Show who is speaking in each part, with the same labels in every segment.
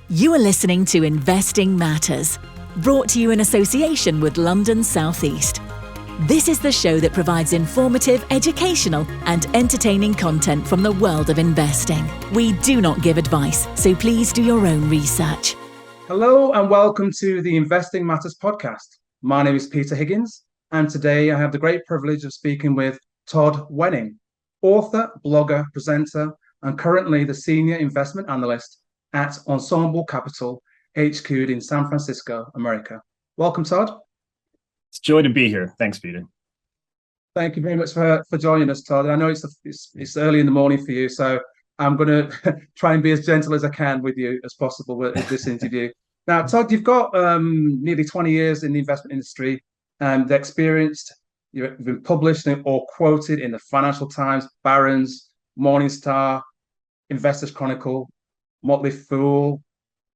Speaker 1: You are listening to Investing Matters, brought to you in association with London South East. This is the show that provides informative, educational, and entertaining content from the world of investing. We do not give advice, so please do your own research.
Speaker 2: Hello and welcome to the Investing Matters podcast. My name is Peter Higgins, and today I have the great privilege of speaking with Todd Wenning, author, blogger, presenter, and currently the senior investment analyst at Ensemble Capital, HQ'd in San Francisco, America. Welcome, Todd.
Speaker 3: It's a joy to be here. Thanks, Peter.
Speaker 2: Thank you very much for joining us, Todd. I know it's early in the morning for you, so I'm going to try and be as gentle as I can with you as possible with this interview. Now, Todd, you've got nearly 20 years in the investment industry and experienced. You've been published or quoted in the Financial Times, Barron's, Morningstar, Investors Chronicle, Motley Fool,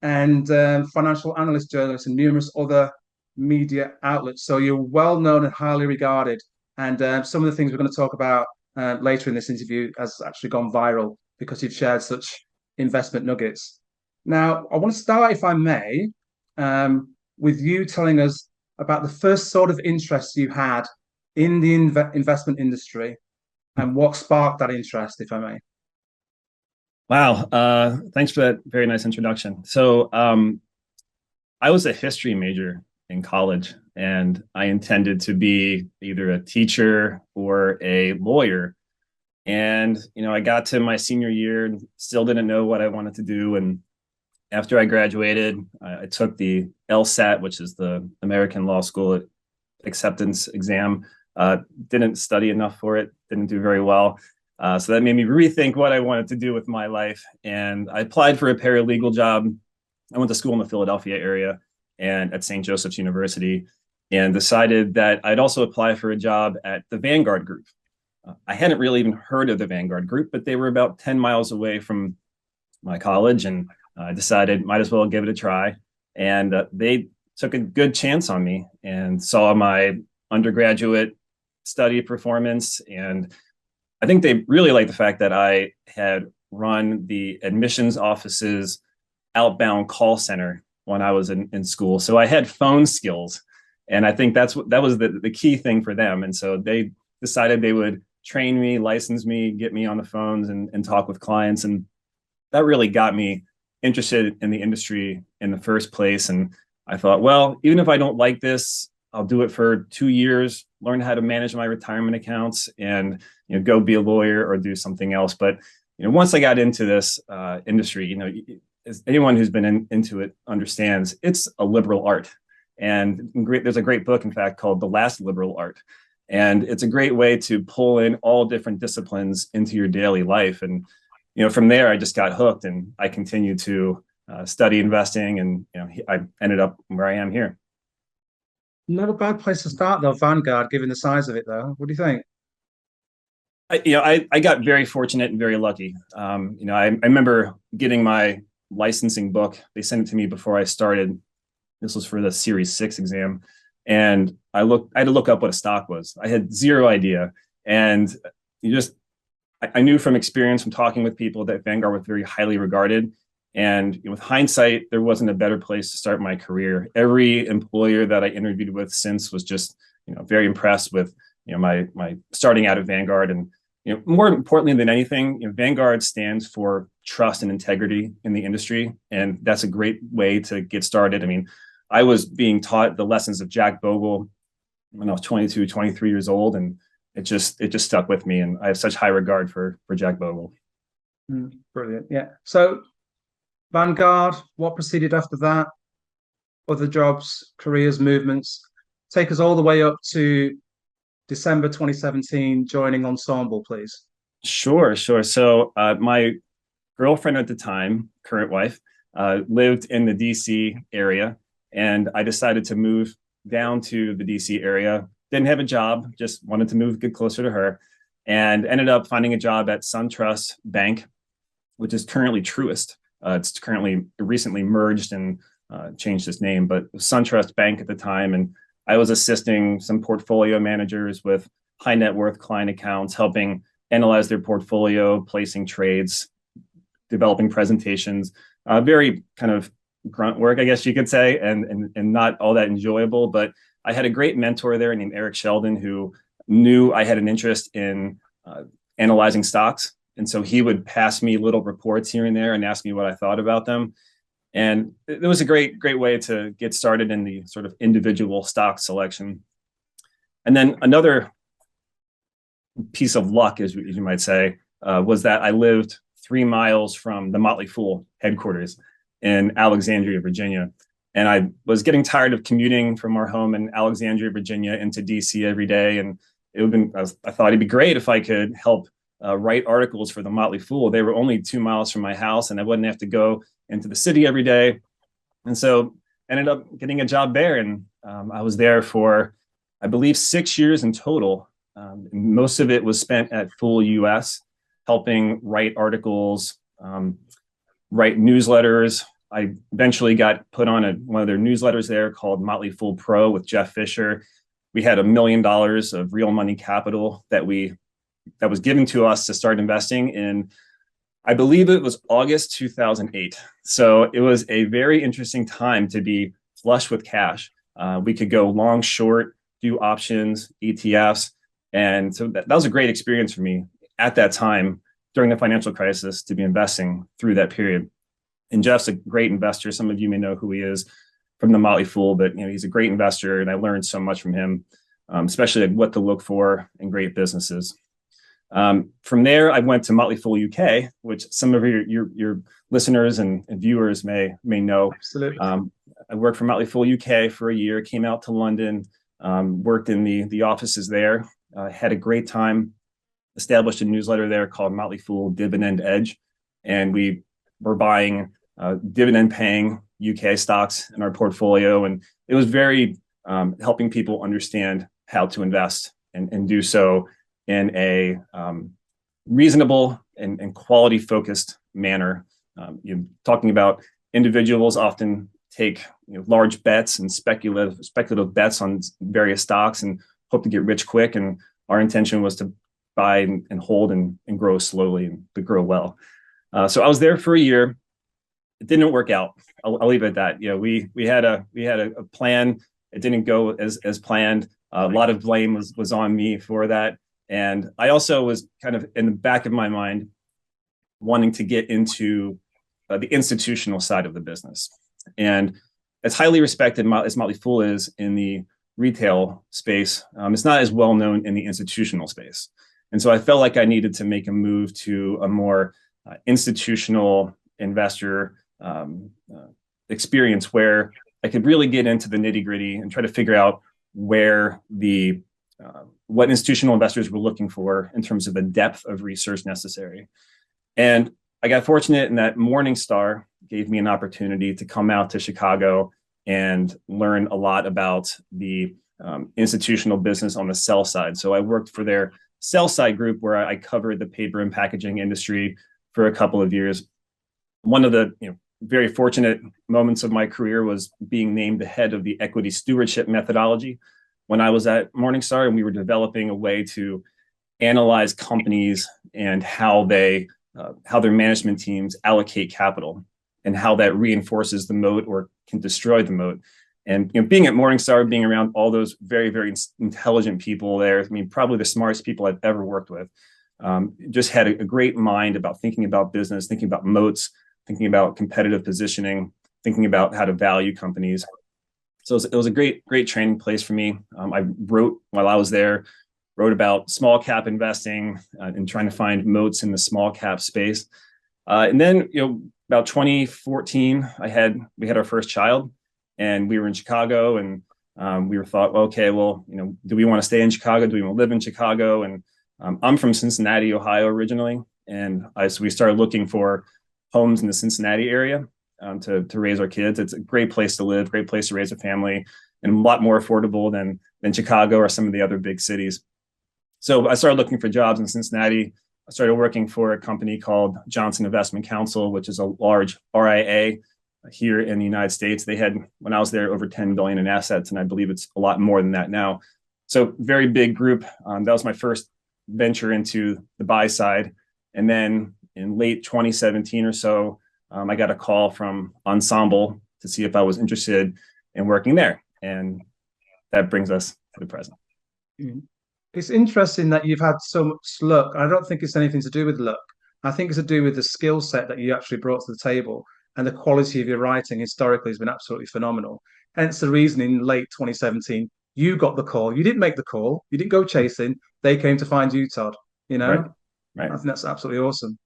Speaker 2: and financial analyst journalists and numerous other media outlets. So you're well known and highly regarded. And some of the things we're going to talk about later in this interview has actually gone viral because you've shared such investment nuggets. Now, I want to start, if I may, with you telling us about the first sort of interest you had in the investment industry and what sparked that interest, if I may.
Speaker 3: Wow. Thanks for that very nice introduction. So I was a history major in college, and I intended to be either a teacher or a lawyer. And, I got to my senior year and still didn't know what I wanted to do. And after I graduated, I took the LSAT, which is the American Law School acceptance exam. Didn't study enough for it, didn't do very well. So that made me rethink what I wanted to do with my life. And I applied for a paralegal job. I went to school in the Philadelphia area and at St. Joseph's University, and decided that I'd also apply for a job at the Vanguard Group. I hadn't really even heard of the Vanguard Group, but they were about 10 miles away from my college, and I decided might as well give it a try. And they took a good chance on me and saw my undergraduate study performance. And I think they really liked the fact that I had run the admissions office's outbound call center when I was in school. So I had phone skills. And I think that was the key thing for them. And so they decided they would train me, license me, get me on the phones and talk with clients. And that really got me interested in the industry in the first place. And I thought, well, even if I don't like this, I'll do it for 2 years, learn how to manage my retirement accounts, and go be a lawyer or do something else. But once I got into this industry, as anyone who's been into it understands, it's a liberal art. And there's a great book, in fact, called The Last Liberal Art. And it's a great way to pull in all different disciplines into your daily life. And from there, I just got hooked, and I continued to study investing, and I ended up where I am here.
Speaker 2: Not a bad place to start, though, Vanguard, given the size of it, though. What do you think?
Speaker 3: I got very fortunate and very lucky. I remember getting my licensing book. They sent it to me before I started. This was for the Series 6 exam. And I had to look up what a stock was. I had zero idea. And I knew from experience, from talking with people, that Vanguard was very highly regarded. And with hindsight, there wasn't a better place to start my career. Every employer that I interviewed with since was just, very impressed with, my starting out at Vanguard. And, more importantly than anything, Vanguard stands for trust and integrity in the industry. And that's a great way to get started. I mean, I was being taught the lessons of Jack Bogle when I was 22, 23 years old. And it just stuck with me. And I have such high regard for Jack Bogle.
Speaker 2: Brilliant. Yeah. So Vanguard, what proceeded after that? Other jobs, careers, movements. Take us all the way up to December 2017, joining Ensemble, please.
Speaker 3: Sure. So my girlfriend at the time, current wife, lived in the DC area, and I decided to move down to the DC area. Didn't have a job, just wanted to move, get closer to her, and ended up finding a job at SunTrust Bank, which is currently Truist. It's currently recently merged and changed its name, but it was SunTrust Bank at the time. And I was assisting some portfolio managers with high net worth client accounts, helping analyze their portfolio, placing trades, developing presentations, very kind of grunt work, I guess you could say, and not all that enjoyable. But I had a great mentor there named Eric Sheldon, who knew I had an interest in analyzing stocks. And so he would pass me little reports here and there and ask me what I thought about them. And it was a great way to get started in the sort of individual stock selection. And then another piece of luck, as you might say, was that I lived 3 miles from the Motley Fool headquarters in Alexandria, Virginia. And I was getting tired of commuting from our home in Alexandria, Virginia into DC every day. And I thought it'd be great if I could help write articles for the Motley Fool. They were only 2 miles from my house, and I wouldn't have to go into the city every day. And so I ended up getting a job there. And I was there for, I believe, 6 years in total. Most of it was spent at Fool US, helping write articles, write newsletters. I eventually got put on one of their newsletters there called Motley Fool Pro with Jeff Fisher. We had $1 million of real money capital that was given to us to start investing in. I believe it was August 2008. So it was a very interesting time to be flush with cash. We could go long, short, do options, ETFs. And so that was a great experience for me at that time during the financial crisis to be investing through that period. And Jeff's a great investor. Some of you may know who he is from the Motley Fool, but he's a great investor, and I learned so much from him, especially what to look for in great businesses. From there, I went to Motley Fool UK, which some of your listeners and viewers may know.
Speaker 2: Absolutely.
Speaker 3: I worked for Motley Fool UK for a year, came out to London, worked in the offices there, had a great time, established a newsletter there called Motley Fool Dividend Edge, and we were buying dividend paying UK stocks in our portfolio. And it was very helping people understand how to invest and do so in a reasonable and quality focused manner. Talking about individuals often take large bets and speculative bets on various stocks and hope to get rich quick. And our intention was to buy and hold and grow slowly, but grow well. So I was there for a year. It didn't work out. I'll leave it at that. We had a plan. It didn't go as planned. A lot of blame was on me for that. And I also was kind of in the back of my mind wanting to get into the institutional side of the business. And as highly respected as Motley Fool is in the retail space, it's not as well known in the institutional space. And so I felt like I needed to make a move to a more institutional investor experience where I could really get into the nitty gritty and try to figure out where what institutional investors were looking for in terms of the depth of research necessary. And I got fortunate in that Morningstar gave me an opportunity to come out to Chicago and learn a lot about the institutional business on the sell side. So I worked for their sell side group where I covered the paper and packaging industry for a couple of years. One of the very fortunate moments of my career was being named the head of the equity stewardship methodology when I was at Morningstar, and we were developing a way to analyze companies and how their management teams allocate capital and how that reinforces the moat or can destroy the moat. And being at Morningstar, being around all those very, very intelligent people there, probably the smartest people I've ever worked with, just had a great mind about thinking about business, thinking about moats, thinking about competitive positioning, thinking about how to value companies. So it was a great training place for me. I wrote while I was there, wrote about small cap investing and trying to find moats in the small cap space. And then, about 2014, we had our first child, and we were in Chicago, and we were thought, okay, well, do we want to stay in Chicago? Do we want to live in Chicago? And I'm from Cincinnati, Ohio originally, and so we started looking for homes in the Cincinnati area to raise our kids. It's a great place to live, great place to raise a family, and a lot more affordable than Chicago or some of the other big cities. So I started looking for jobs in Cincinnati. I started working for a company called Johnson Investment Counsel, which is a large RIA here in the United States. They had, when I was there, over 10 billion in assets, and I believe it's a lot more than that now. So very big group. That was my first venture into the buy side. And then in late 2017 or so, I got a call from Ensemble to see if I was interested in working there. And that brings us to the present.
Speaker 2: It's interesting that you've had so much luck. I don't think it's anything to do with luck. I think it's to do with the skill set that you actually brought to the table, and the quality of your writing historically has been absolutely phenomenal. Hence the reason in late 2017, you got the call. You didn't make the call. You didn't go chasing. They came to find you, Todd.
Speaker 3: Right.
Speaker 2: I think that's absolutely awesome.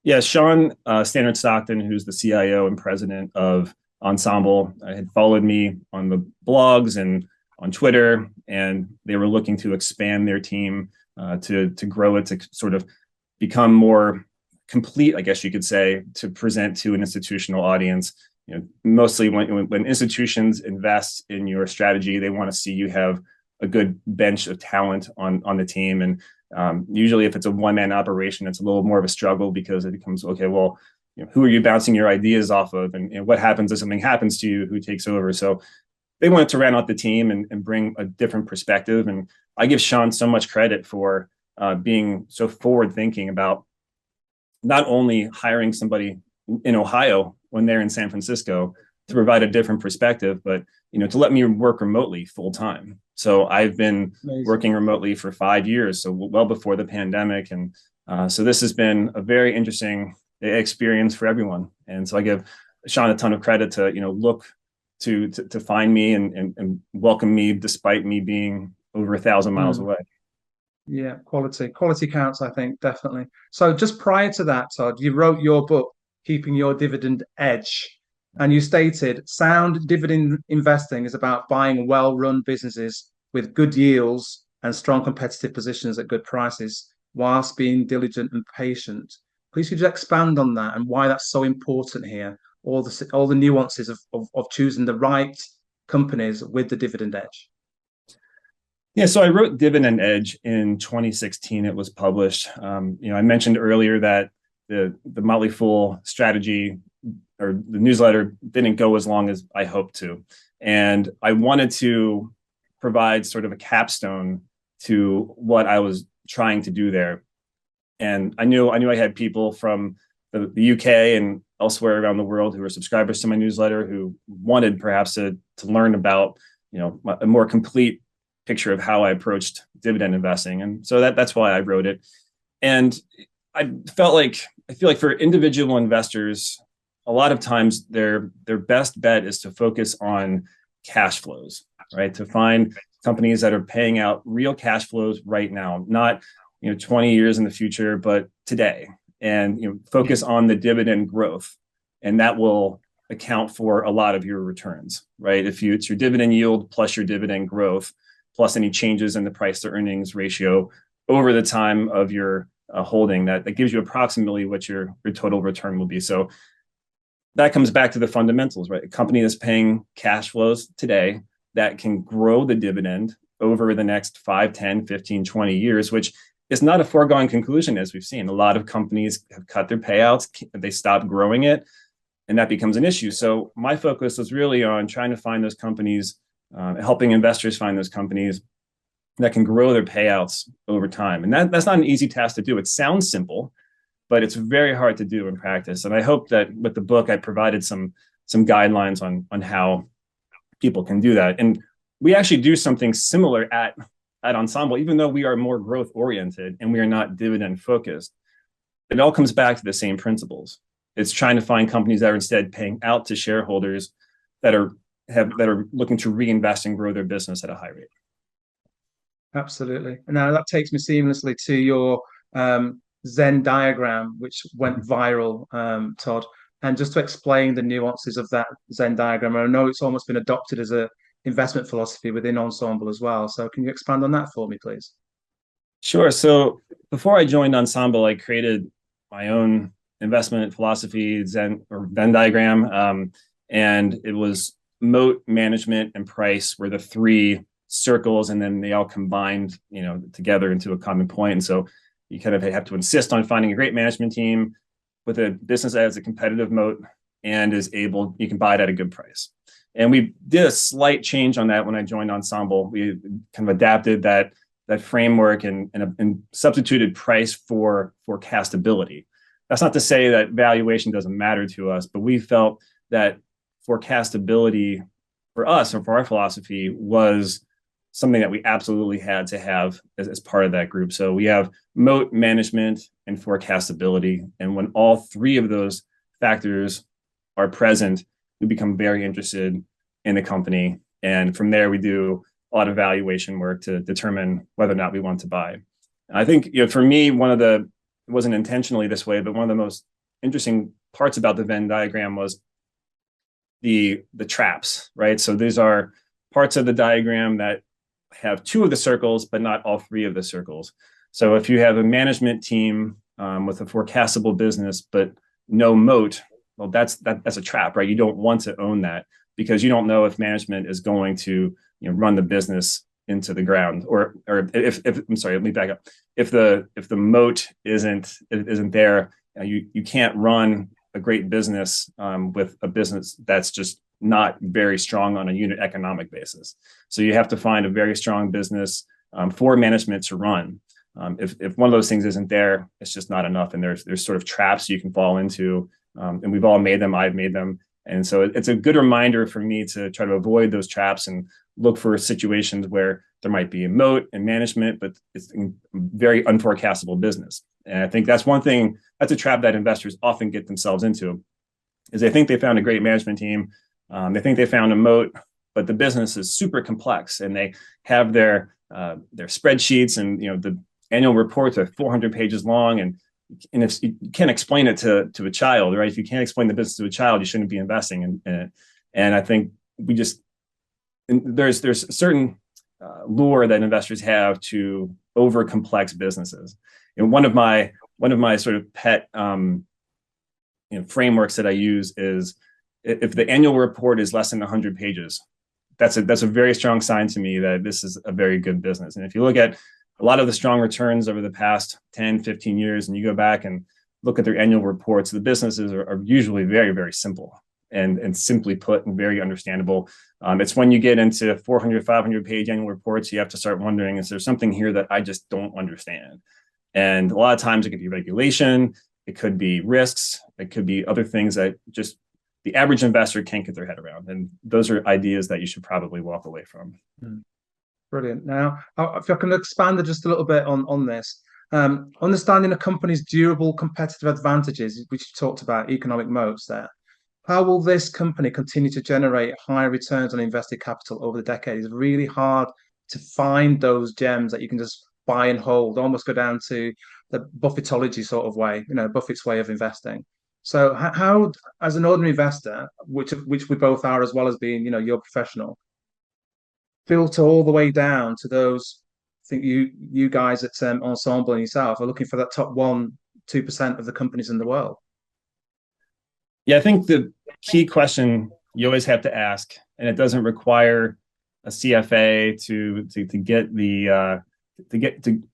Speaker 3: Yeah, Sean Stannard Stockton, who's the CIO and president of Ensemble, had followed me on the blogs and on Twitter, and they were looking to expand their team to grow it, to sort of become more complete, I guess you could say, to present to an institutional audience. Mostly when institutions invest in your strategy, they want to see you have a good bench of talent on the team. And usually if it's a one-man operation, it's a little more of a struggle, because it becomes, okay, well, who are you bouncing your ideas off of? And what happens if something happens to you? Who takes over? So they wanted to round out the team and bring a different perspective. And I give Sean so much credit for being so forward thinking about not only hiring somebody in Ohio when they're in San Francisco to provide a different perspective, but to let me work remotely full time. So I've been working remotely for 5 years, so well before the pandemic. And so this has been a very interesting experience for everyone. And so I give Sean a ton of credit to look to find me and welcome me despite me being over 1,000 miles away.
Speaker 2: Yeah, quality counts, I think, definitely. So just prior to that, Todd, you wrote your book, Keeping Your Dividend Edge, and you stated sound dividend investing is about buying well-run businesses with good yields and strong competitive positions at good prices, whilst being diligent and patient. Please could you expand on that and why that's so important here? All the nuances of choosing the right companies with the dividend edge.
Speaker 3: Yeah, so I wrote Dividend Edge in 2016. It was published. I mentioned earlier that the Motley Fool strategy or the newsletter didn't go as long as I hoped to, and I wanted to provide sort of a capstone to what I was trying to do there. And I knew I had people from the UK and elsewhere around the world who were subscribers to my newsletter who wanted perhaps to learn about a more complete picture of how I approached dividend investing. And so that's why I wrote it. And I feel like for individual investors, a lot of times their best bet is to focus on cash flows, right? To find companies that are paying out real cash flows right now, not 20 years in the future, but today. And focus on the dividend growth, and that will account for a lot of your returns, right? It's your dividend yield plus your dividend growth, plus any changes in the price to earnings ratio over the time of your holding, that gives you approximately what your total return will be. So that comes back to the fundamentals, right? A company that's paying cash flows today that can grow the dividend over the next 5, 10, 15, 20 years, which is not a foregone conclusion, as we've seen. A lot of companies have cut their payouts, they stop growing it, and that becomes an issue. So my focus was really on trying to find those companies, helping investors find those companies that can grow their payouts over time. And that's not an easy task to do. It sounds simple, but it's very hard to do in practice. And I hope that with the book, I provided some guidelines on how people can do that. And we actually do something similar at Ensemble, even though we are more growth oriented and we are not dividend focused. It all comes back to the same principles. It's trying to find companies that are instead paying out to shareholders that are looking to reinvest and grow their business at a high rate.
Speaker 2: Absolutely. Now that takes me seamlessly to your Zen diagram, which went viral, Todd. And just to explain the nuances of that Zen diagram, I know it's almost been adopted as a investment philosophy within Ensemble as well. So can you expand on that for me, please?
Speaker 3: Sure. So before I joined Ensemble, I created my own investment philosophy, Zen diagram, and it was moat, management, and price were the three circles, and then they all combined, together into a common point. And so you kind of have to insist on finding a great management team with a business that has a competitive moat and you can buy it at a good price. And we did a slight change on that when I joined Ensemble. We kind of adapted that framework and substituted price for forecastability. That's not to say that valuation doesn't matter to us, but we felt that forecastability for us or for our philosophy was something that we absolutely had to have as part of that group. So we have moat, management, and forecastability. And when all three of those factors are present, we become very interested in the company. And from there, we do a lot of valuation work to determine whether or not we want to buy. I think, for me, it wasn't intentionally this way, but one of the most interesting parts about the Venn diagram was the traps, right? So these are parts of the diagram that have two of the circles, but not all three of the circles. So if you have a management team with a forecastable business, but no moat, well, that's a trap, right? You don't want to own that because you don't know if management is going to run the business into the ground, or if I'm sorry, let me back up. If the moat isn't there, you can't run a great business with a business that's just not very strong on a unit economic basis. So you have to find a very strong business for management to run. If one of those things isn't there, it's just not enough. And there's sort of traps you can fall into. And we've all made them. I've made them. And so it's a good reminder for me to try to avoid those traps and look for situations where there might be a moat and management, but it's a very unforecastable business. And I think that's one thing, that's a trap that investors often get themselves into, is they think they found a great management team. They think they found a moat, but the business is super complex, and they have their spreadsheets, and the annual reports are 400 pages long, and if you can't explain it to a child, right? If you can't explain the business to a child, you shouldn't be investing in it. And I think there's a certain lure that investors have to over complex businesses. And one of my sort of pet frameworks that I use is, if the annual report is less than 100 pages, that's a very strong sign to me that this is a very good business. And if you look at a lot of the strong returns over the past 10, 15 years, and you go back and look at their annual reports, the businesses are usually very, very simple and simply put and very understandable. It's when you get into 400, 500 page annual reports, you have to start wondering, is there something here that I just don't understand? And a lot of times it could be regulation, it could be risks, it could be other things that just the average investor can't get their head around. And those are ideas that you should probably walk away from.
Speaker 2: Brilliant. Now, if I can expand just a little bit on this, understanding a company's durable competitive advantages, which you talked about, economic moats there, how will this company continue to generate higher returns on invested capital over the decade? It's really hard to find those gems that you can just buy and hold, almost go down to the Buffettology sort of way, Buffett's way of investing. So how, as an ordinary investor, which we both are, as well as being, you're professional, filter all the way down to those, I think you guys at Ensemble and yourself are looking for that top 1-2% of the companies in the world.
Speaker 3: Yeah, I think the key question you always have to ask, and it doesn't require a CFA to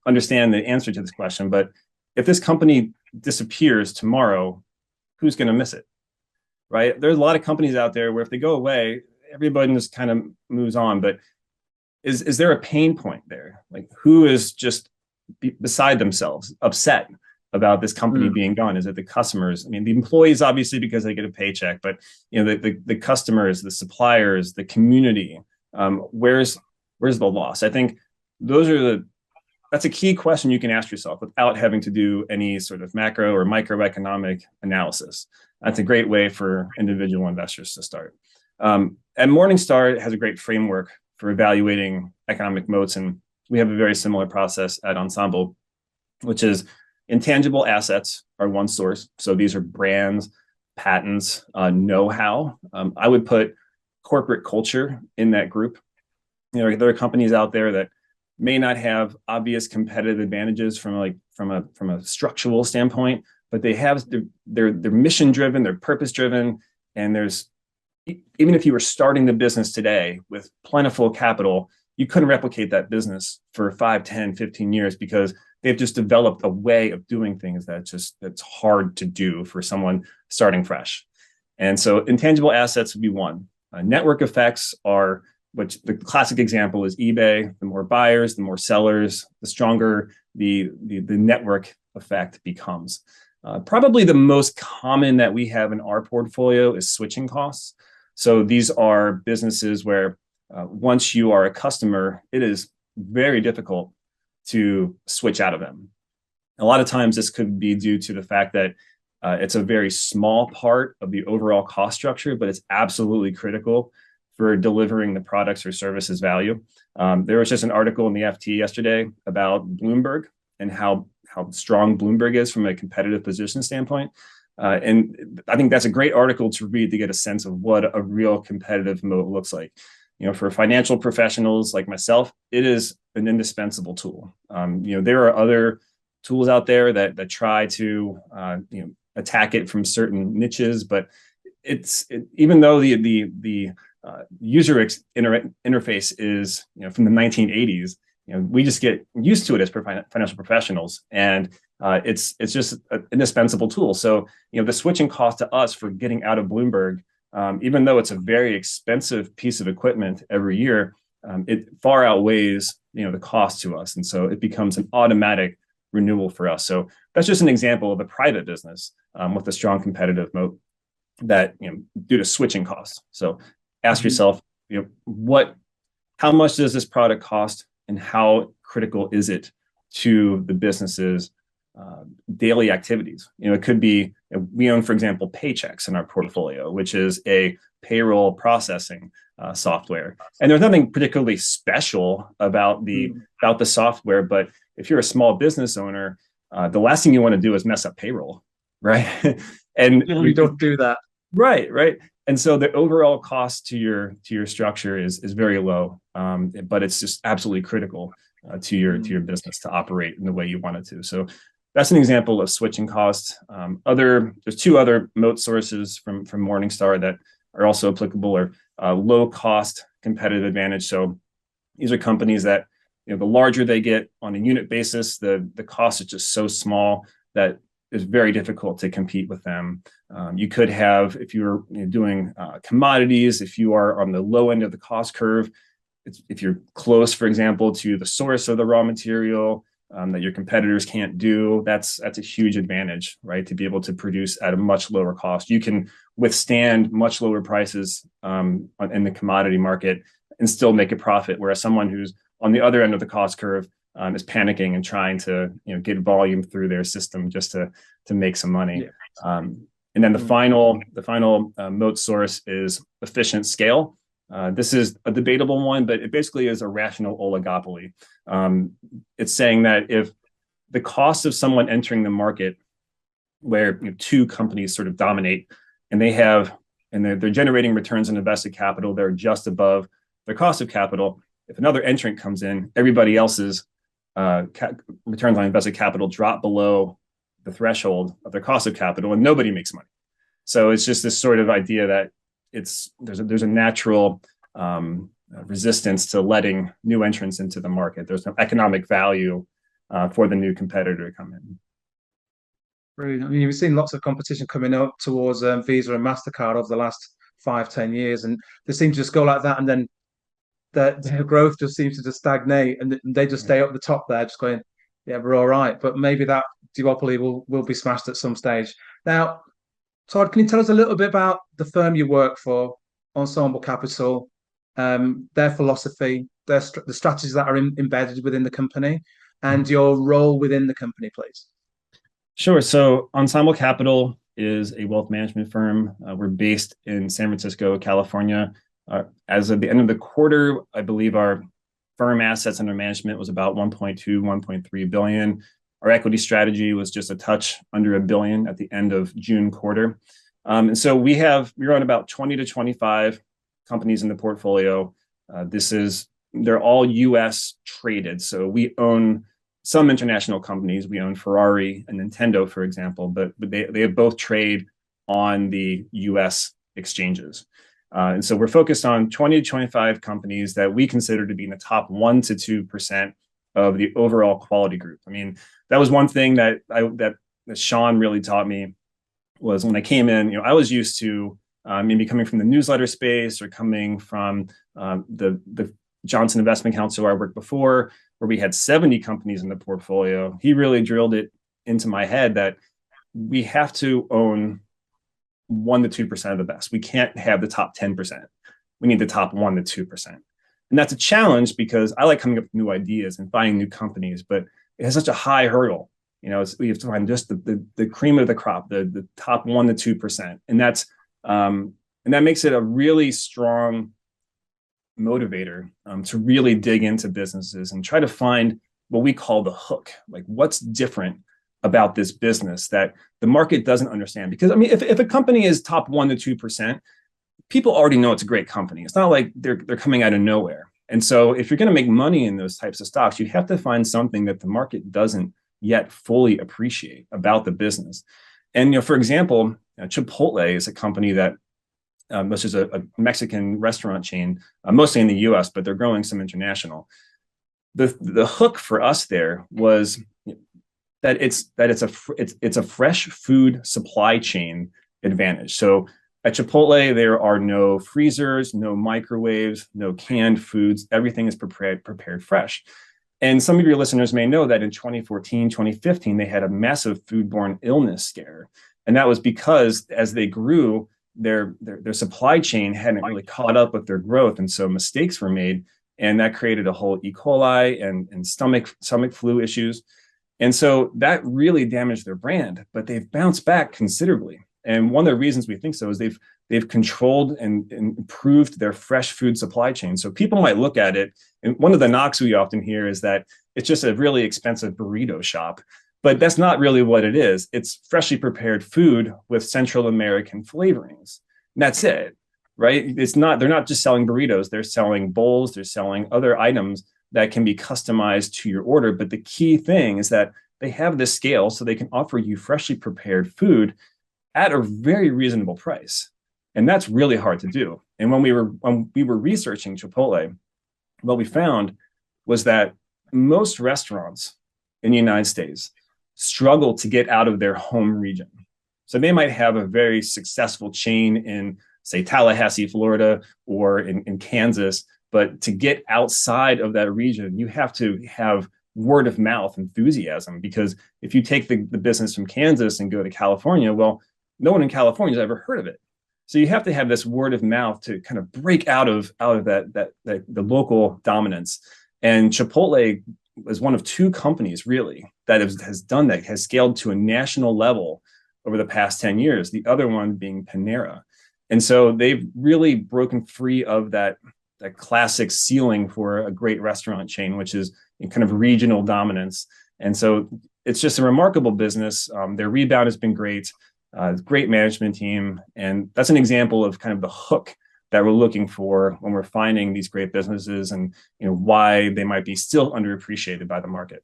Speaker 3: understand the answer to this question, but if this company disappears tomorrow, who's going to miss it, right? There's a lot of companies out there where if they go away, everybody just kind of moves on. But is there a pain point there? Like, who is just beside themselves, upset about this company being gone? Is it the customers? I mean, the employees, obviously, because they get a paycheck, but the customers, the suppliers, the community, where's the loss? I think that's a key question you can ask yourself without having to do any sort of macro or microeconomic analysis. That's a great way for individual investors to start. And Morningstar has a great framework for evaluating economic moats, and we have a very similar process at Ensemble, which is intangible assets are one source. So these are brands, patents, know-how. I would put corporate culture in that group. There are companies out there that may not have obvious competitive advantages from a structural standpoint, but they're mission driven, they're purpose driven, and even if you were starting the business today with plentiful capital, you couldn't replicate that business for 5, 10, 15 years because they've just developed a way of doing things that's hard to do for someone starting fresh. And so intangible assets would be one. Network effects are, which the classic example is eBay. The more buyers, the more sellers, the stronger the network effect becomes. Probably the most common that we have in our portfolio is switching costs. So these are businesses where once you are a customer, it is very difficult to switch out of them. A lot of times this could be due to the fact that it's a very small part of the overall cost structure, but it's absolutely critical for delivering the products or services value. There was just an article in the FT yesterday about Bloomberg and how strong Bloomberg is from a competitive position standpoint. And I think that's a great article to read to get a sense of what a real competitive moat looks like. For financial professionals like myself, it is an indispensable tool. There are other tools out there that try to attack it from certain niches, but even though the user interface is from the 1980s, we just get used to it as financial professionals, and it's just an indispensable tool. So the switching cost to us for getting out of Bloomberg, even though it's a very expensive piece of equipment every year, it far outweighs the cost to us, and so it becomes an automatic renewal for us. So that's just an example of a private business with a strong competitive moat that due to switching costs. So ask yourself, how much does this product cost, and how critical is it to the business's daily activities? It could be, we own, for example, Paychex in our portfolio, which is a payroll processing software. And there's nothing particularly special about the software, but if you're a small business owner, the last thing you want to do is mess up payroll, right? And
Speaker 2: we don't do that.
Speaker 3: Right. And so the overall cost to your structure is very low, but it's just absolutely critical to your business to operate in the way you want it to. So that's an example of switching costs. There's two other moat sources from Morningstar that are also applicable, or low cost competitive advantage. So these are companies that the larger they get on a unit basis, the cost is just so small that it's very difficult to compete with them. You could have, if you're doing commodities, if you are on the low end of the cost curve, if you're close, for example, to the source of the raw material that your competitors can't do, that's a huge advantage, right? To be able to produce at a much lower cost. You can withstand much lower prices in the commodity market and still make a profit, whereas someone who's on the other end of the cost curve is panicking and trying to get volume through their system just to make some money. Yeah. And then the final moat source is efficient scale. This is a debatable one, but it basically is a rational oligopoly. It's saying that if the cost of someone entering the market, where two companies sort of dominate, and they're generating returns on invested capital, they're just above their cost of capital. If another entrant comes in, everybody else's returns on invested capital drop below the threshold of their cost of capital, and nobody makes money. So it's just this sort of idea that there's a natural resistance to letting new entrants into the market. There's no economic value for the new competitor to come in.
Speaker 2: Brilliant. I mean, we've seen lots of competition coming up towards Visa and MasterCard over the last 5-10 years, and they seem to just go like that, and then their growth just seems to just stagnate, and they just stay up the top there, just going, yeah, we're all right. But maybe that duopoly will be smashed at some stage. Now, Todd, can you tell us a little bit about the firm you work for, Ensemble Capital, their philosophy, the strategies that are embedded within the company, and your role within the company, please?
Speaker 3: Sure. So Ensemble Capital is a wealth management firm. We're based in San Francisco, California. As of the end of the quarter, I believe our firm assets under management was about 1.2, 1.3 billion. Our equity strategy was just a touch under $1 billion at the end of June quarter. And so we run about 20 to 25 companies in the portfolio. They're all US traded. So we own some international companies. We own Ferrari and Nintendo, for example, but they have both trade on the US exchanges. And so we're focused on 20 to 25 companies that we consider to be in the top 1 to 2% of the overall quality group. I mean, that was one thing that Sean really taught me, was when I came in, I was used to maybe coming from the newsletter space or coming from the Johnson Investment Counsel where I worked before, where we had 70 companies in the portfolio. He really drilled it into my head that we have to own 1 to 2% of the best. We can't have the top 10%. We need the top 1 to 2%. And that's a challenge because I like coming up with new ideas and finding new companies, but it has such a high hurdle. We have to find just the cream of the crop, the top 1 to 2%. And that makes it a really strong motivator to really dig into businesses and try to find what we call the hook, like what's different about this business that the market doesn't understand. Because I mean, if a company is top 1 to 2%, people already know it's a great company. It's not like they're coming out of nowhere. And so if you're going to make money in those types of stocks, you have to find something that the market doesn't yet fully appreciate about the business. And for example, Chipotle is a company that which is a Mexican restaurant chain, mostly in the U.S., but they're growing some international. The hook for us there was that it's a fresh food supply chain advantage. So at Chipotle, there are no freezers, no microwaves, no canned foods. Everything is prepared fresh. And some of your listeners may know that in 2014, 2015, they had a massive foodborne illness scare. And that was because as they grew, their supply chain hadn't really caught up with their growth. And so mistakes were made. And that created a whole E. coli and stomach flu issues. And so that really damaged their brand, but they've bounced back considerably. And one of the reasons we think so is they've controlled and improved their fresh food supply chain. So people might look at it, and one of the knocks we often hear is that it's just a really expensive burrito shop. But that's not really what it is. It's freshly prepared food with Central American flavorings. And that's it, right? They're not just selling burritos. They're selling bowls. They're selling other items that can be customized to your order. But the key thing is that they have this scale so they can offer you freshly prepared food at a very reasonable price. And that's really hard to do. And when we were researching Chipotle, what we found was that most restaurants in the United States struggle to get out of their home region. So they might have a very successful chain in, say, Tallahassee, Florida, or in Kansas, but to get outside of that region, you have to have word of mouth enthusiasm, because if you take the business from Kansas and go to California, well, no one in California has ever heard of it. So you have to have this word of mouth to kind of break out of the local dominance. And Chipotle is one of two companies really that has done that, has scaled to a national level over the past 10 years, the other one being Panera. And so they've really broken free of that classic ceiling for a great restaurant chain, which is kind of regional dominance. And so it's just a remarkable business. Their rebound has been great. Great management team. And that's an example of kind of the hook that we're looking for when we're finding these great businesses, and why they might be still underappreciated by the market.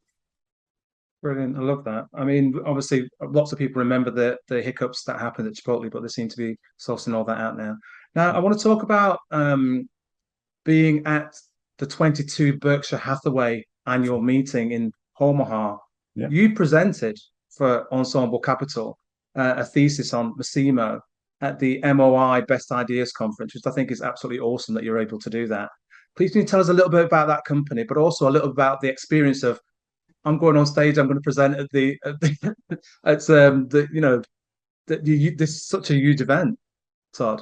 Speaker 2: Brilliant. I love that. I mean, obviously, lots of people remember the hiccups that happened at Chipotle, but they seem to be sorting all that out now. Now, I want to talk about being at the 22 Berkshire Hathaway annual meeting in Omaha.
Speaker 3: Yeah.
Speaker 2: You presented for Ensemble Capital a thesis on Massimo at the MOI Best Ideas Conference, which I think is absolutely awesome that you're able to do that. Please can you tell us a little bit about that company, but also a little about the experience of, I'm going on stage, I'm going to present at this is such a huge event, Todd.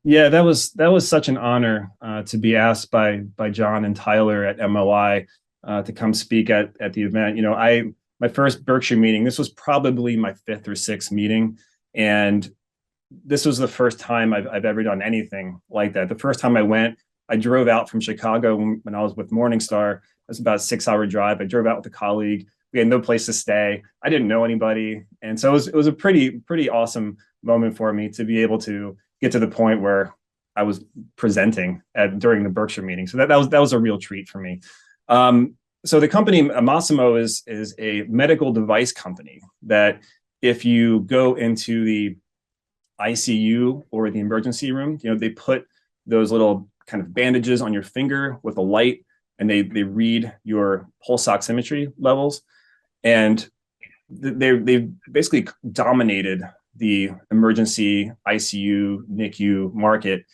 Speaker 3: Yeah, that was such an honor to be asked by John and Tyler at MOI to come speak at the event. My first Berkshire meeting, this was probably my 5th or 6th meeting. And this was the first time I've ever done anything like that. The first time I went, I drove out from Chicago when I was with Morningstar. It was about a 6-hour drive. I drove out with a colleague. We had no place to stay. I didn't know anybody. And so it was a pretty awesome moment for me to be able to get to the point where I was presenting during the Berkshire meeting. So that was a real treat for me. So the company Massimo is a medical device company that if you go into the ICU or the emergency room, they put those little kind of bandages on your finger with a light, and they read your pulse oximetry levels. And they basically dominated the emergency ICU, NICU market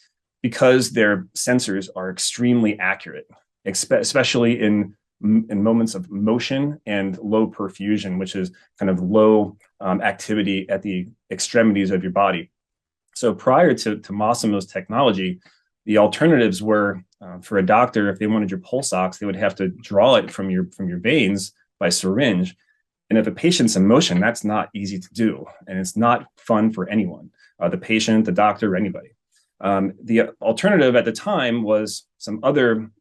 Speaker 3: because their sensors are extremely accurate, especially in moments of motion and low perfusion, which is kind of low activity at the extremities of your body. So prior to Massimo's technology, the alternatives were for a doctor, if they wanted your pulse ox, they would have to draw it from your veins by syringe. And if a patient's in motion, that's not easy to do. And it's not fun for anyone, the patient, the doctor, anybody. The alternative at the time was some other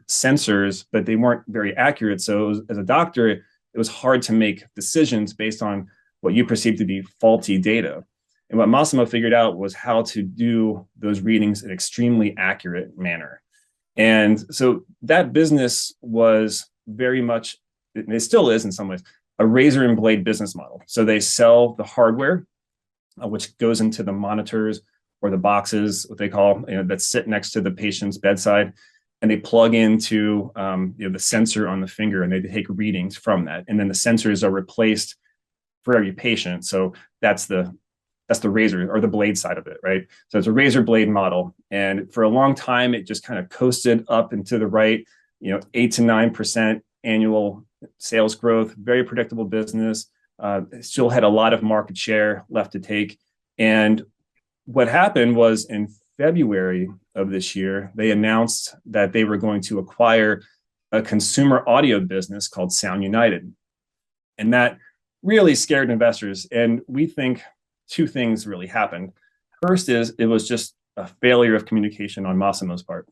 Speaker 3: sensors, but they weren't very accurate. So as a doctor, it was hard to make decisions based on what you perceive to be faulty data. And what Massimo figured out was how to do those readings in an extremely accurate manner. And so that business was very much, it still is in some ways, a razor and blade business model. So they sell the hardware, which goes into the monitors or the boxes, what they call, that sit next to the patient's bedside, and they plug into the sensor on the finger, and they take readings from that. And then the sensors are replaced for every patient. So that's the razor or the blade side of it, right? So it's a razor blade model. And for a long time, it just kind of coasted up and to the right, 8 to 9% annual sales growth, very predictable business, still had a lot of market share left to take. And what happened was in February of this year, they announced that they were going to acquire a consumer audio business called Sound United. And that really scared investors. And we think two things really happened. First is it was just a failure of communication on Massimo's part.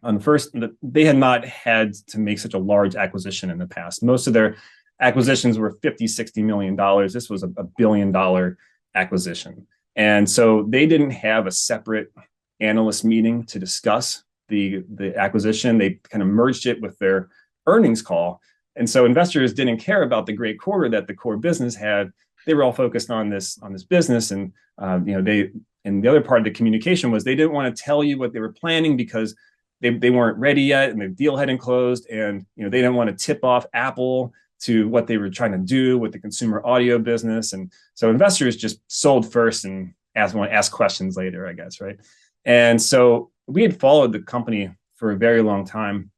Speaker 3: On the first, they had not had to make such a large acquisition in the past. Most of their acquisitions were $50-60 million. This was a $1 billion acquisition. And so they didn't have a separate analyst meeting to discuss the acquisition. They kind of merged it with their earnings call. And so investors didn't care about the great quarter that the core business had. They were all focused on this business. And and the other part of the communication was they didn't want to tell you what they were planning because they weren't ready yet and the deal hadn't closed. And they didn't want to tip off Apple to what they were trying to do with the consumer audio business. And so investors just sold first and ask questions later, I guess, right? And so we had followed the company for a very long time,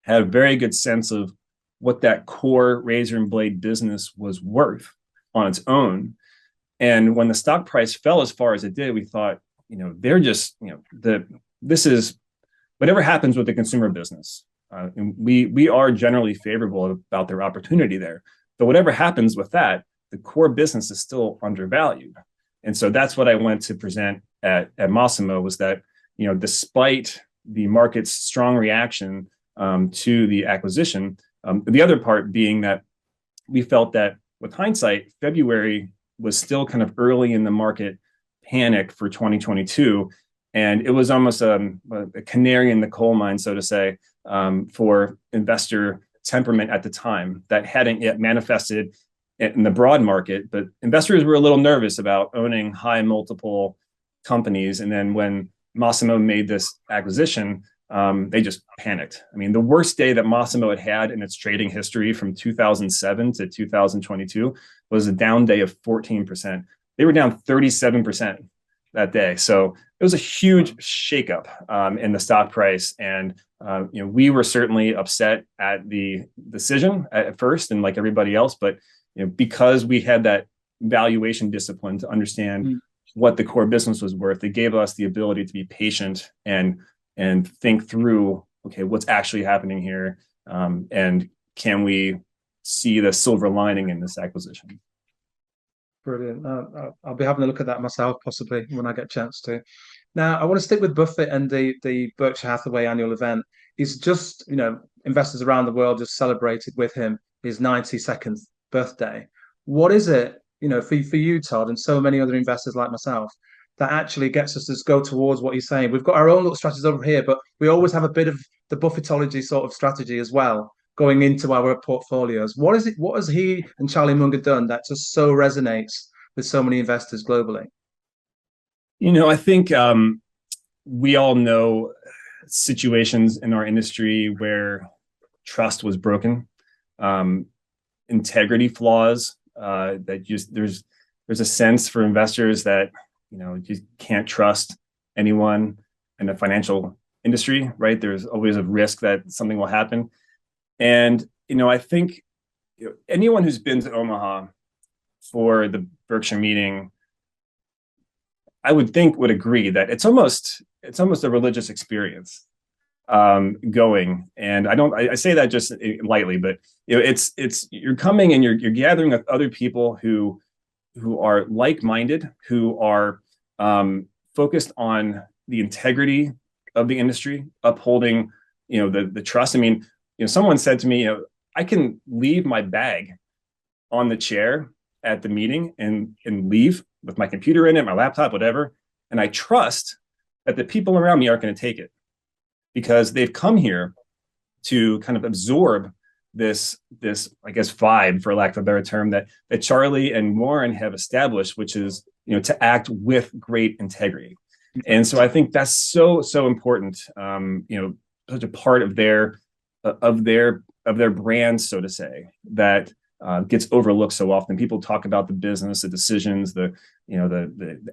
Speaker 3: had a very good sense of what that core razor and blade business was worth on its own. And when the stock price fell as far as it did, we thought, they're just, this is whatever happens with the consumer business. And we are generally favorable about their opportunity there. But whatever happens with that, the core business is still undervalued. And so that's what I went to present at Massimo was that, despite the market's strong reaction to the acquisition, the other part being that we felt that with hindsight, February was still kind of early in the market panic for 2022. And it was almost a canary in the coal mine, so to say, for investor temperament at the time that hadn't yet manifested in the broad market. But investors were a little nervous about owning high multiple companies. And then when Massimo made this acquisition, they just panicked. I mean, the worst day that Massimo had in its trading history from 2007 to 2022 was a down day of 14%. They were down 37% that day. So it was a huge shakeup in the stock price. And we were certainly upset at the decision at first, and like everybody else, but because we had that valuation discipline to understand what the core business was worth, it gave us the ability to be patient and think through, okay, what's actually happening here, and can we see the silver lining in this acquisition?
Speaker 2: Brilliant. I'll be having a look at that myself, possibly when I get a chance to. Now, I want to stick with Buffett and the Berkshire Hathaway annual event. He's just, investors around the world just celebrated with him his 92nd birthday. What is it, for you, Todd, and so many other investors like myself, that actually gets us to go towards what he's saying? We've got our own little strategies over here, but we always have a bit of the Buffettology sort of strategy as well going into our portfolios. What is it? What has he and Charlie Munger done that just so resonates with so many investors globally?
Speaker 3: I think we all know situations in our industry where trust was broken, integrity flaws, that just there's a sense for investors that you can't trust anyone in the financial industry, right? There's always a risk that something will happen. And, I think anyone who's been to Omaha for the Berkshire meeting I would think would agree that it's almost a religious experience going. And I say that just lightly, but it's you're coming and you're gathering with other people who are like-minded, who are focused on the integrity of the industry, upholding the trust. I mean, someone said to me, I can leave my bag on the chair at the meeting and leave with my computer in it, my laptop, whatever, and I trust that the people around me aren't going to take it because they've come here to kind of absorb this I guess vibe, for lack of a better term, that Charlie and Warren have established, which is to act with great integrity. And so I think that's so important, such a part of their brand, so to say, that gets overlooked so often. People talk about the business, the decisions, the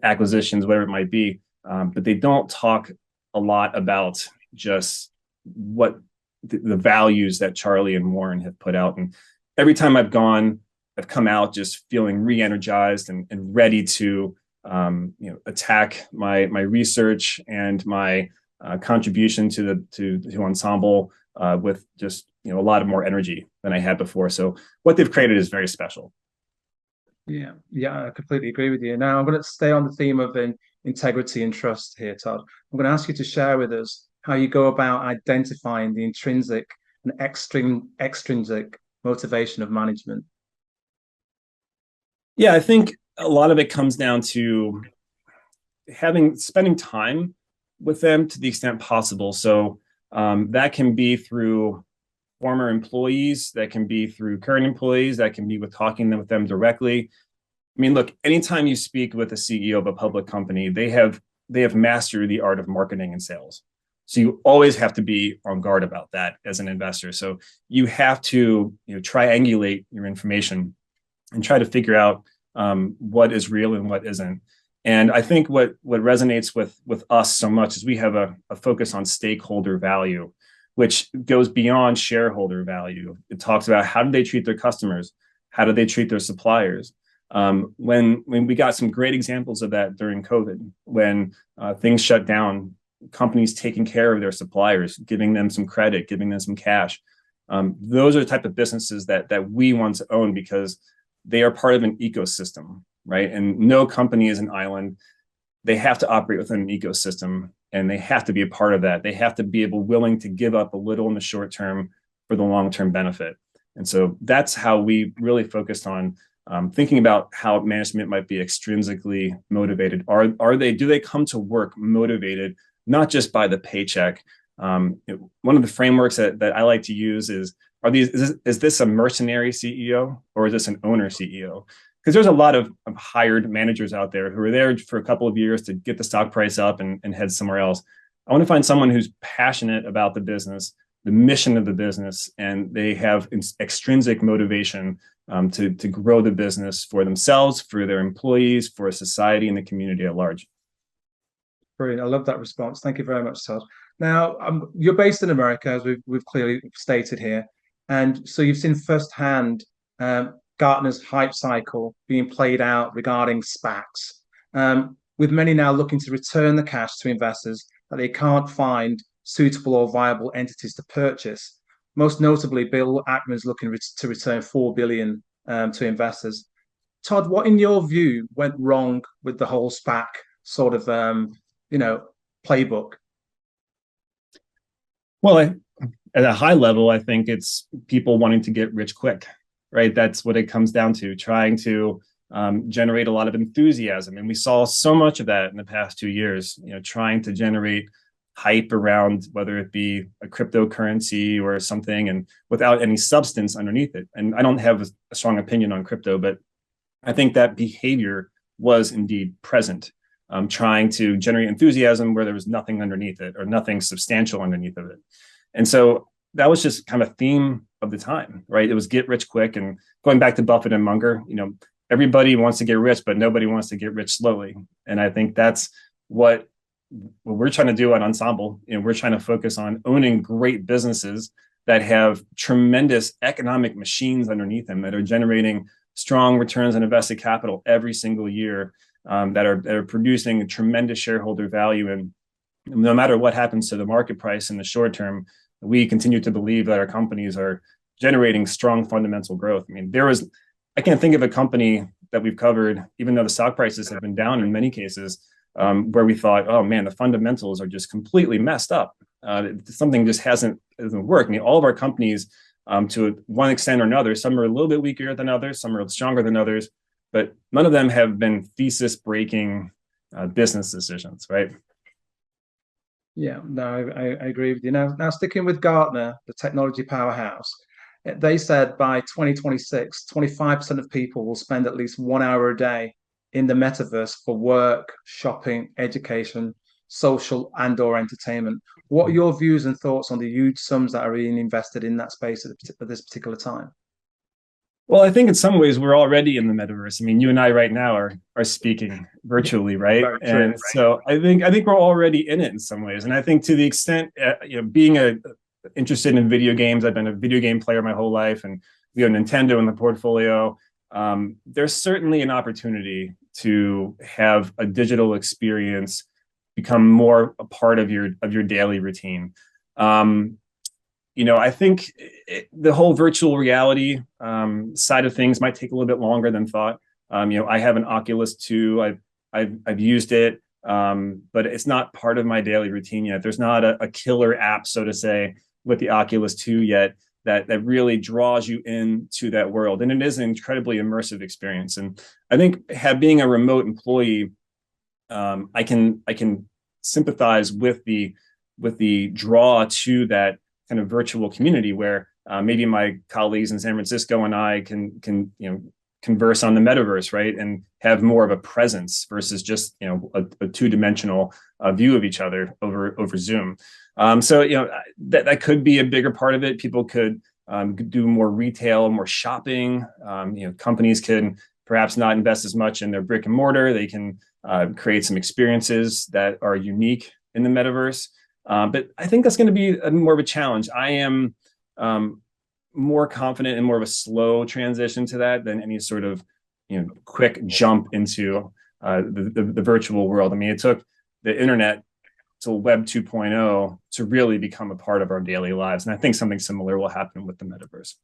Speaker 3: acquisitions, whatever it might be, but they don't talk a lot about just what the values that Charlie and Warren have put out. And every time I've come out just feeling re-energized and ready to attack my research and my contribution to Ensemble with just a lot of more energy than I had before. So what they've created is very special.
Speaker 2: Yeah, I completely agree with you. Now I'm going to stay on the theme of integrity and trust here, Todd. I'm going to ask you to share with us how you go about identifying the intrinsic and extrinsic motivation of management.
Speaker 3: Yeah, I think a lot of it comes down to spending time with them to the extent possible. So that can be through former employees, that can be through current employees, that can be with talking with them directly. I mean, look, anytime you speak with a CEO of a public company, they have mastered the art of marketing and sales. So you always have to be on guard about that as an investor. So you have to triangulate your information and try to figure out what is real and what isn't. And I think what resonates with us so much is we have a focus on stakeholder value, which goes beyond shareholder value. It talks about how do they treat their customers? How do they treat their suppliers? When we got some great examples of that during COVID, when things shut down, companies taking care of their suppliers, giving them some credit, giving them some cash. Those are the type of businesses that we want to own because they are part of an ecosystem, right? And no company is an island. They have to operate within an ecosystem and they have to be a part of that. They have to be willing to give up a little in the short term for the long-term benefit. And so that's how we really focused on thinking about how management might be extrinsically motivated. Do they come to work motivated, not just by the paycheck? One of the frameworks that I like to use is this a mercenary CEO or is this an owner CEO? Because there's a lot of hired managers out there who are there for a couple of years to get the stock price up and head somewhere else. I want to find someone who's passionate about the business, the mission of the business, and they have extrinsic motivation to grow the business for themselves, for their employees, for society and the community at large.
Speaker 2: Brilliant. I love that response. Thank you very much, Todd. Now, you're based in America, as we've clearly stated here. And so you've seen firsthand Gartner's hype cycle being played out regarding SPACs, with many now looking to return the cash to investors that they can't find suitable or viable entities to purchase. Most notably, Bill Ackman's looking to return $4 billion to investors. Todd, what in your view went wrong with the whole SPAC sort of playbook?
Speaker 3: Well, at a high level, I think it's people wanting to get rich quick, right? That's what it comes down to, trying to generate a lot of enthusiasm. And we saw so much of that in the past 2 years, trying to generate hype around whether it be a cryptocurrency or something, and without any substance underneath it. And I don't have a strong opinion on crypto, but I think that behavior was indeed present, trying to generate enthusiasm where there was nothing underneath it or nothing substantial underneath of it. And so that was just kind of a theme of the time, right? It was get rich quick. And going back to Buffett and Munger, everybody wants to get rich, but nobody wants to get rich slowly. And I think that's what we're trying to do at Ensemble. We're trying to focus on owning great businesses that have tremendous economic machines underneath them that are generating strong returns on invested capital every single year, that are producing tremendous shareholder value. And no matter what happens to the market price in the short term, we continue to believe that our companies are generating strong fundamental growth. I mean, I can't think of a company that we've covered, even though the stock prices have been down in many cases, where we thought, oh man, the fundamentals are just completely messed up. Something just doesn't work. I mean, all of our companies, to one extent or another, some are a little bit weaker than others, some are stronger than others, but none of them have been thesis-breaking business decisions, right?
Speaker 2: Yeah, no, I agree with you. Now sticking with Gartner, the technology powerhouse, they said by 2026, 25% of people will spend at least 1 hour a day in the metaverse for work, shopping, education, social, and/or entertainment. What are your views and thoughts on the huge sums that are being invested in that space at this particular time?
Speaker 3: Well, I think in some ways we're already in the metaverse. I mean, you and I right now are speaking virtually, right? And so I think we're already in it in some ways. And I think to the extent, being interested in video games, I've been a video game player my whole life, and we have Nintendo in the portfolio. There's certainly an opportunity to have a digital experience become more a part of your daily routine. I think the whole virtual reality side of things might take a little bit longer than thought. I have an Oculus 2. I've used it, but it's not part of my daily routine yet. There's not a killer app, so to say, with the Oculus 2 yet that really draws you into that world. And it is an incredibly immersive experience. And I think being a remote employee, I can sympathize with the draw to that kind of virtual community where maybe my colleagues in San Francisco and I can converse on the metaverse, right, and have more of a presence versus just a two-dimensional view of each other over Zoom. So that could be a bigger part of it. People could do more retail, more shopping. Companies can perhaps not invest as much in their brick and mortar. They can create some experiences that are unique in the metaverse. But I think that's going to be more of a challenge. I am more confident in more of a slow transition to that than any sort of quick jump into the virtual world. I mean, it took the internet till Web 2.0 to really become a part of our daily lives. And I think something similar will happen with the metaverse.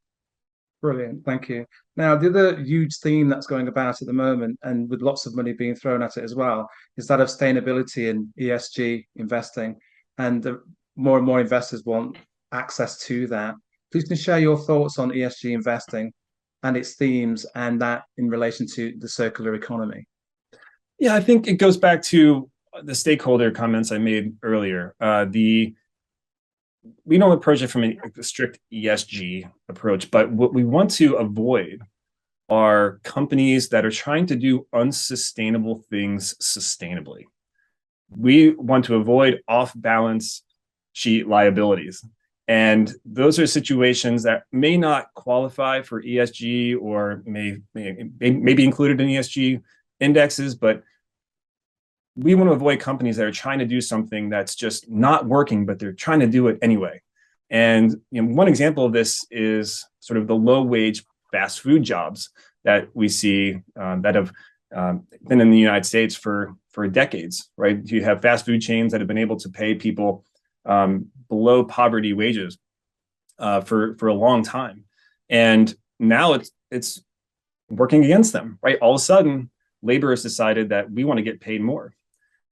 Speaker 2: Brilliant. Thank you. Now, the other huge theme that's going about at the moment, and with lots of money being thrown at it as well, is that of sustainability and ESG investing. And more and more investors want access to that. Please can you share your thoughts on ESG investing and its themes, and that in relation to the circular economy.
Speaker 3: Yeah, I think it goes back to the stakeholder comments I made earlier. We don't approach it from a strict ESG approach, but what we want to avoid are companies that are trying to do unsustainable things sustainably. We want to avoid off-balance sheet liabilities. And those are situations that may not qualify for ESG or may be included in ESG indexes, but we want to avoid companies that are trying to do something that's just not working, but they're trying to do it anyway. And one example of this is sort of the low-wage fast food jobs that we see that have been in the United States for decades, right? You have fast food chains that have been able to pay people below poverty wages for a long time, and now it's working against them, right? All of a sudden, labor has decided that we want to get paid more,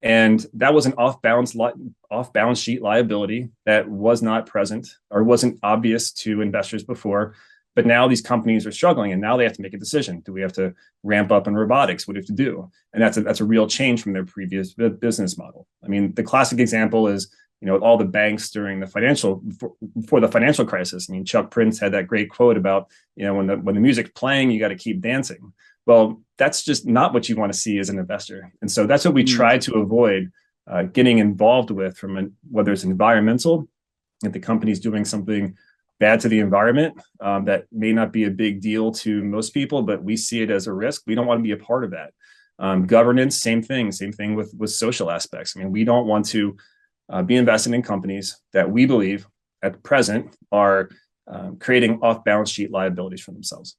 Speaker 3: and that was an off-balance sheet liability that was not present or wasn't obvious to investors before. But now these companies are struggling, and now they have to make a decision. Do we have to ramp up in robotics? What do we have to do? And that's a real change from their previous business model. I mean, the classic example is all the banks during before the financial crisis. I mean, Chuck Prince had that great quote about when the music's playing, you got to keep dancing. Well, that's just not what you want to see as an investor. And so that's what we try to avoid getting involved with, whether it's environmental, if the company's doing something bad to the environment that may not be a big deal to most people, but we see it as a risk. We don't want to be a part of that. Governance, same thing with social aspects. I mean, we don't want to be invested in companies that we believe at present are creating off-balance sheet liabilities for themselves.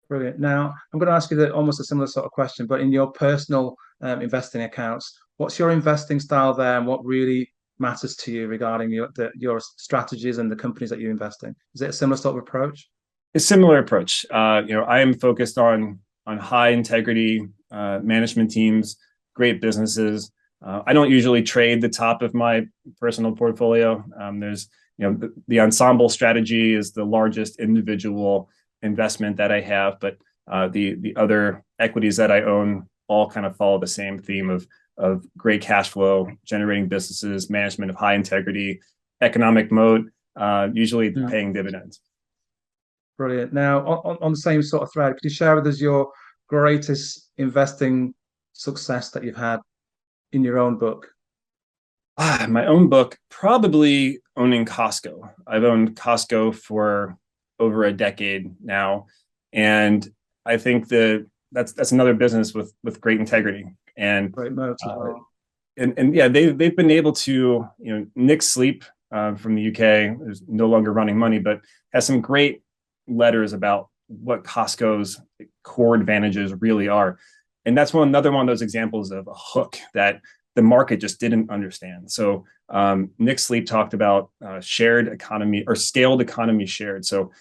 Speaker 2: Brilliant. Now, I'm going to ask you almost a similar sort of question, but in your personal investing accounts, what's your investing style there, and what really matters to you regarding your strategies and the companies that you invest in? Is it a similar sort of approach?
Speaker 3: A similar approach. I am focused on high integrity management teams, great businesses. I don't usually trade the top of my personal portfolio. There's the Ensemble strategy is the largest individual investment that I have, but the other equities that I own all kind of follow the same theme of great cash flow, generating businesses, management of high integrity, economic moat, usually paying dividends.
Speaker 2: Brilliant. Now, on the same sort of thread, could you share with us your greatest investing success that you've had in your own book?
Speaker 3: My own book, probably owning Costco. I've owned Costco for over a decade now, and I think that's another business with great integrity and
Speaker 2: great moat.
Speaker 3: And yeah, they've been able to, Nick Sleep from the UK is no longer running money, but has some great letters about what Costco's core advantages really are. And that's another one of those examples of a hook that the market just didn't understand. So Nick Sleep talked about shared economy or scaled economy shared. So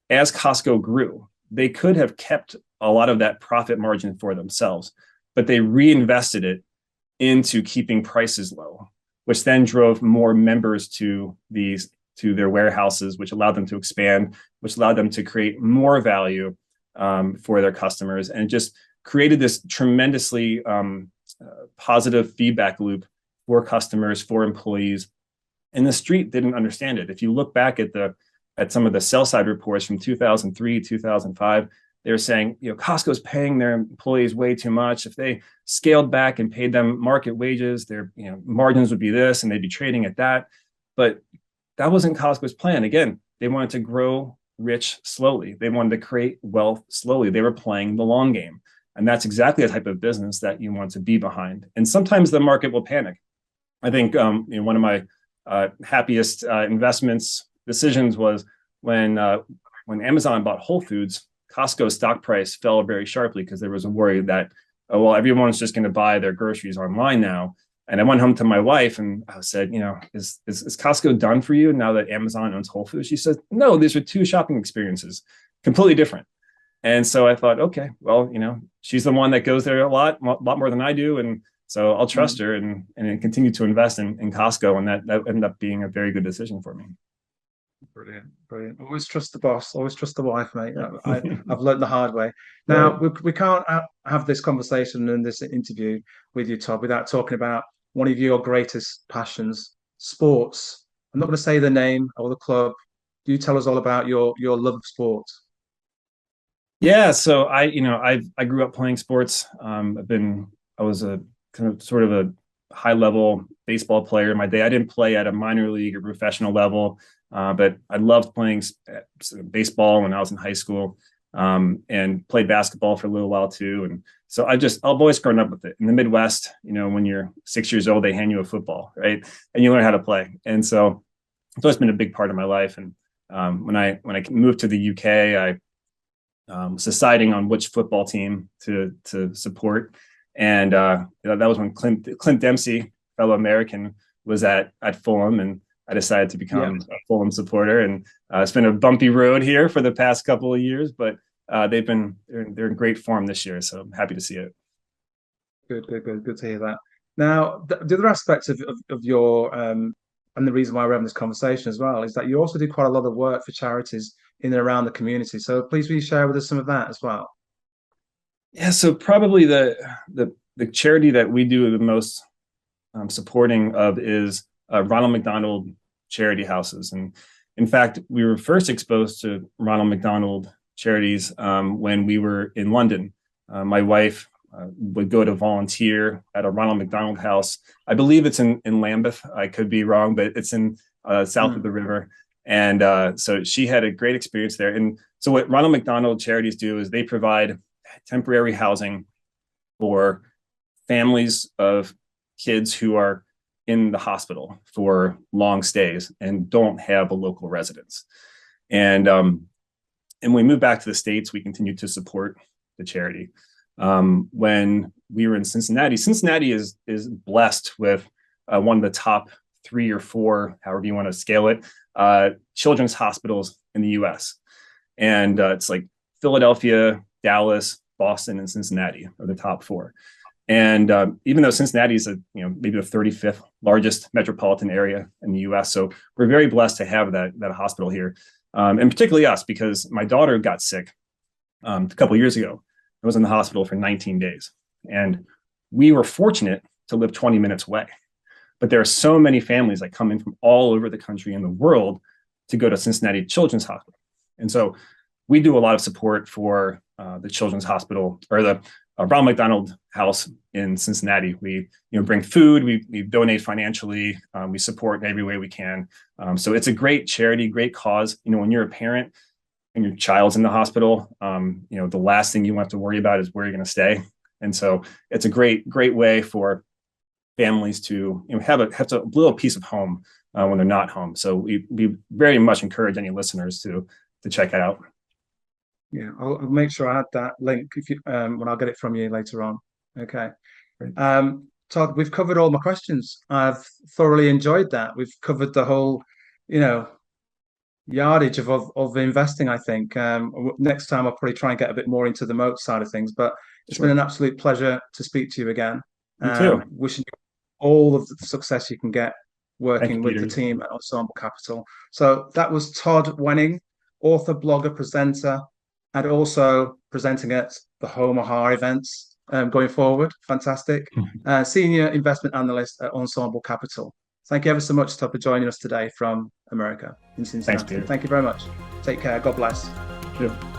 Speaker 3: as Costco grew, they could have kept a lot of that profit margin for themselves, but they reinvested it into keeping prices low, which then drove more members to their warehouses, which allowed them to expand, which allowed them to create more value for their customers, and just created this tremendously positive feedback loop for customers, for employees. And the street didn't understand it. If you look back at some of the sell side reports from 2003, 2005, they're saying, Costco's paying their employees way too much. If they scaled back and paid them market wages, their margins would be this, and they'd be trading at that. But that wasn't Costco's plan. Again, they wanted to grow rich slowly. They wanted to create wealth slowly. They were playing the long game. And that's exactly the type of business that you want to be behind. And sometimes the market will panic. I think one of my happiest investments decisions was when Amazon bought Whole Foods. Costco's stock price fell very sharply because there was a worry that, everyone's just going to buy their groceries online now. And I went home to my wife and I said, is Costco done for you now that Amazon owns Whole Foods? She said, no, these are two shopping experiences, completely different. And so I thought, okay, well, she's the one that goes there a lot more than I do. And so I'll trust her and continue to invest in Costco. And that ended up being a very good decision for me.
Speaker 2: Brilliant. Always trust the boss. Always trust the wife, mate. I've learned the hard way. Now, we can't have this conversation and this interview with you, Todd, without talking about one of your greatest passions, sports. I'm not going to say the name or the club. You tell us all about your love of sports.
Speaker 3: Yeah, so I grew up playing sports. I was a kind of sort of a high level baseball player in my day. I didn't play at a minor league or professional level, but I loved playing baseball when I was in high school, and played basketball for a little while too. And so I've always grown up with it. In the Midwest, when you're 6 years old, they hand you a football, right? And you learn how to play. And so it's always been a big part of my life. And when I moved to the UK, I was deciding on which football team to support, and that was when Clint Dempsey, fellow American, was at Fulham, and I decided to become a Fulham supporter. And it's been a bumpy road here for the past couple of years, but they're in great form this year, so I'm happy to see it.
Speaker 2: Good to hear that. Now, the other aspects of your and the reason why we're having this conversation as well is that you also do quite a lot of work for charities in and around the community. So please will you share with us some of that as well?
Speaker 3: Yeah, so probably the charity that we do the most supporting of is Ronald McDonald Charity Houses. And in fact, we were first exposed to Ronald McDonald Charities when we were in London. My wife would go to volunteer at a Ronald McDonald House. I believe it's in Lambeth. I could be wrong, but it's in south of the river. And so she had a great experience there. And so what Ronald McDonald Charities do is they provide temporary housing for families of kids who are in the hospital for long stays and don't have a local residence. And And when we moved back to the States, we continued to support the charity. When we were in Cincinnati, Cincinnati is blessed with one of the top 3 or 4, however you want to scale it, children's hospitals in the U.S. And it's like Philadelphia, Dallas, Boston, and Cincinnati are the top 4. And even though Cincinnati is maybe the 35th largest metropolitan area in the U.S., so we're very blessed to have that hospital here, and particularly us, because my daughter got sick a couple of years ago. I was in the hospital for 19 days, and we were fortunate to live 20 minutes away. But there are so many families that come in from all over the country and the world to go to Cincinnati Children's Hospital, and so we do a lot of support for the Children's Hospital, or the Ronald McDonald House in Cincinnati. We bring food, we donate financially, we support in every way we can. So it's a great charity, great cause. When you're a parent and your child's in the hospital, the last thing you want to worry about is where you're going to stay. And so it's a great way for families to have a little piece of home when they're not home. So we very much encourage any listeners to check it out.
Speaker 2: Yeah, I'll make sure I add that link if you, when I'll get it from you later on. Okay. Todd, we've covered all my questions. I've thoroughly enjoyed that. We've covered the whole, yardage of investing, I think. Next time I'll probably try and get a bit more into the moat side of things, but it's been an absolute pleasure to speak to you again.
Speaker 3: Me too.
Speaker 2: Wishing you all of the success you can get working with the team at Ensemble Capital. So that was Todd Wenning, author, blogger, presenter, and also presenting at the Omaha events going forward. Fantastic. Senior investment analyst at Ensemble Capital. Thank you ever so much, Todd, for joining us today from America in Cincinnati.
Speaker 3: Thanks, Peter.
Speaker 2: Thank you very much. Take care. God bless.
Speaker 3: Sure.